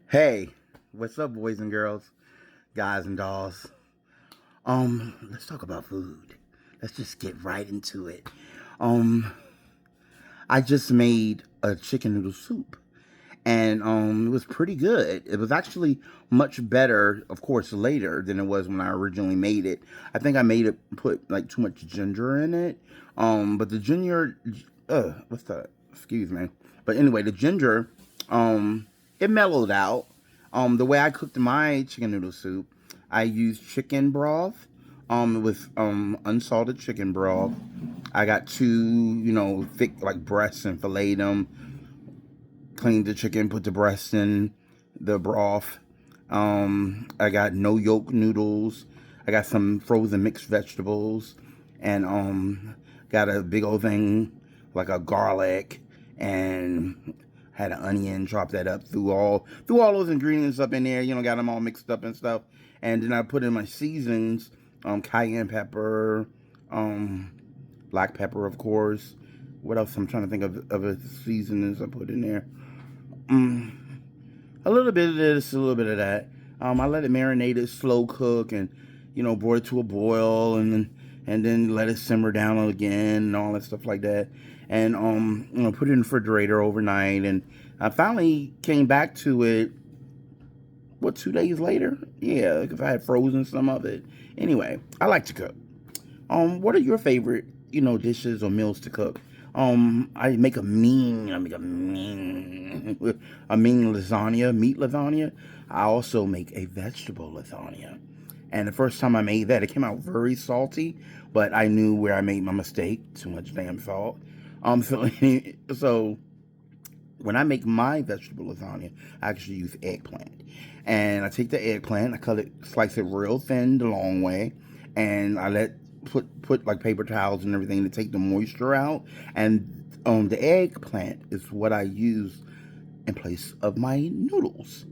Hey, what's up, boys and girls, guys and dolls? Let's talk about food. Let's just get right into it. Um, I just made a chicken noodle soup, and it was pretty good. It was actually much better, of course, later than it was when I originally made it. I think I made it put like too much ginger in it. But the ginger, what's that? Excuse me. But anyway, the ginger, it mellowed out. The way I cooked my chicken noodle soup, I used chicken broth, with unsalted chicken broth. I got two, thick like breasts and filleted them. Cleaned the chicken, put the breast in the broth. I got no yolk noodles. I got some frozen mixed vegetables, and got a big old thing like a garlic, and had an onion. Chopped that up. Threw all those ingredients up in there. Got them all mixed up and stuff. And then I put in my seasons: cayenne pepper, black pepper, of course. What else? I'm trying to think of the seasonings I put in there. Mm, a little bit of this, a little bit of that. I let it marinate, it slow cook, and brought it to a boil, and then let it simmer down again, and all that stuff like that. And put it in the refrigerator overnight. And I finally came back to it. What, 2 days later? Yeah, because I had frozen some of it. Anyway, I like to cook. What are your favorite, dishes or meals to cook? I make a mean lasagna, meat lasagna. I also make a vegetable lasagna. And the first time I made that, it came out very salty, but I knew where I made my mistake. Too much damn salt. So, so when I make my vegetable lasagna, I actually use eggplant. And I take the eggplant, I slice it real thin the long way, and I put like paper towels and everything to take the moisture out. And the eggplant is what I use in place of my noodles.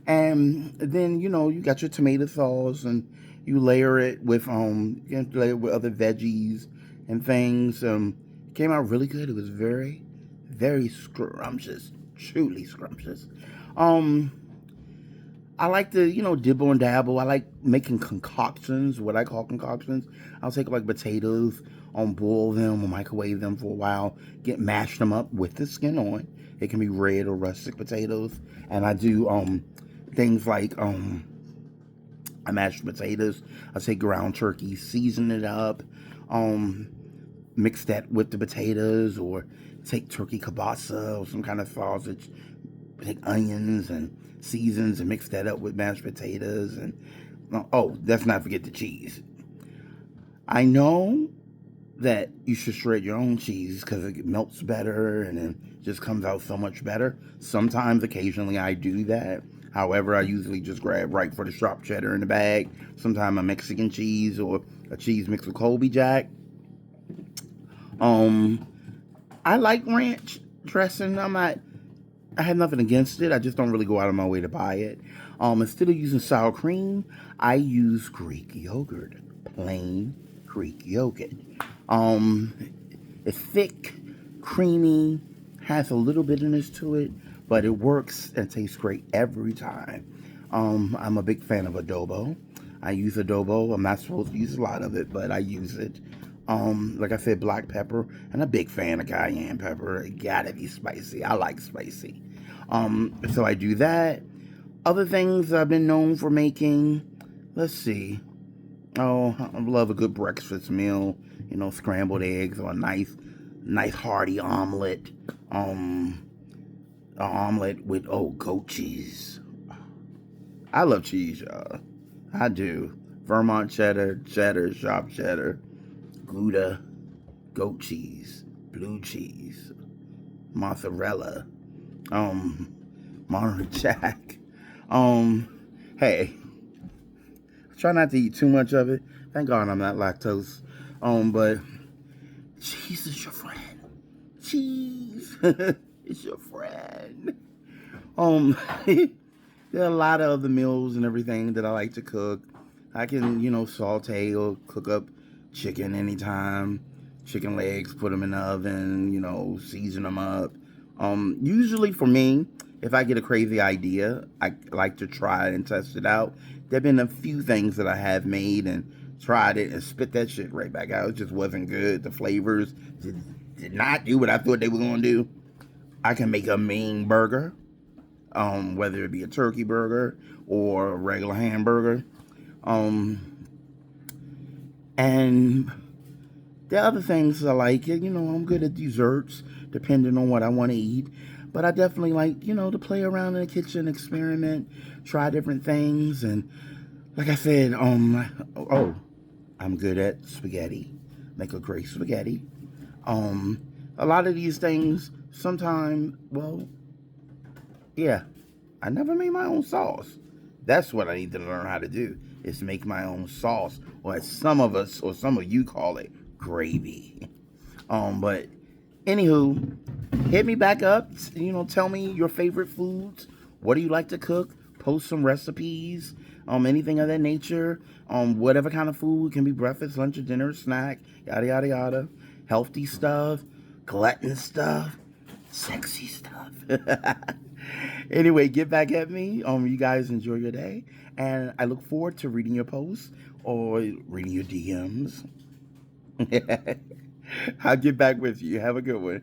And then you got your tomato sauce, and you layer it with other veggies and things. It came out really good. It was very, very scrumptious, truly scrumptious. Um, I like to, dibble and dabble. I like making concoctions, what I call concoctions. I'll take like potatoes, boil them or microwave them for a while, mash them up with the skin on. It can be red or rustic potatoes. And I do things like I mash potatoes. I take ground turkey, season it up, um, mix that with the potatoes, or take turkey kielbasa or some kind of sausage, take onions and seasons and mix that up with mashed potatoes. And let's not forget the cheese. I know that you should shred your own cheese because it melts better and it just comes out so much better. Sometimes, occasionally, I do that. However, I usually just grab right for the sharp cheddar in the bag. Sometimes a Mexican cheese or a cheese mixed with Colby Jack. Um, I like ranch dressing. I have nothing against it. I just don't really go out of my way to buy it. Instead of using sour cream, I use Greek yogurt, plain Greek yogurt. Um, it's thick, creamy, has a little bitterness to it, but it works and tastes great every time. I'm a big fan of adobo. I use adobo. I'm not supposed to use a lot of it, but I use it. Like I said, black pepper, and a big fan of cayenne pepper. It gotta be spicy. I like spicy. So I do that. Other things I've been known for making. Let's see. Oh, I love a good breakfast meal. Scrambled eggs or a nice hearty omelet. An omelet with goat cheese. I love cheese, y'all. I do. Vermont cheddar, sharp cheddar, Gouda, goat cheese, blue cheese, mozzarella, Monterey Jack. Hey, try not to eat too much of it. Thank God I'm not lactose. But cheese is your friend. Cheese is your friend. There are a lot of other meals and everything that I like to cook. I can, saute or cook up chicken anytime. Chicken legs, put them in the oven, season them up. Usually for me, if I get a crazy idea, I like to try it and test it out. There have been a few things that I have made and tried it and spit that shit right back out. It just wasn't good. The flavors did not do what I thought they were going to do. I can make a mean burger, whether it be a turkey burger or a regular hamburger. And the other things I like, I'm good at desserts, depending on what I want to eat. But I definitely like, to play around in the kitchen, experiment, try different things. And like I said, I'm good at spaghetti. Make a great spaghetti. A lot of these things, sometimes, well, yeah, I never made my own sauce. That's what I need to learn how to do, is make my own sauce, or as some of us or some of you call it, gravy. But anywho, hit me back up. Tell me your favorite foods. What do you like to cook? Post some recipes. Anything of that nature. Whatever kind of food, can be breakfast, lunch, or dinner, snack, yada yada yada. Healthy stuff, glutton stuff, sexy stuff. Anyway, get back at me. You guys enjoy your day, and I look forward to reading your posts or reading your DMs. I'll get back with you. Have a good one.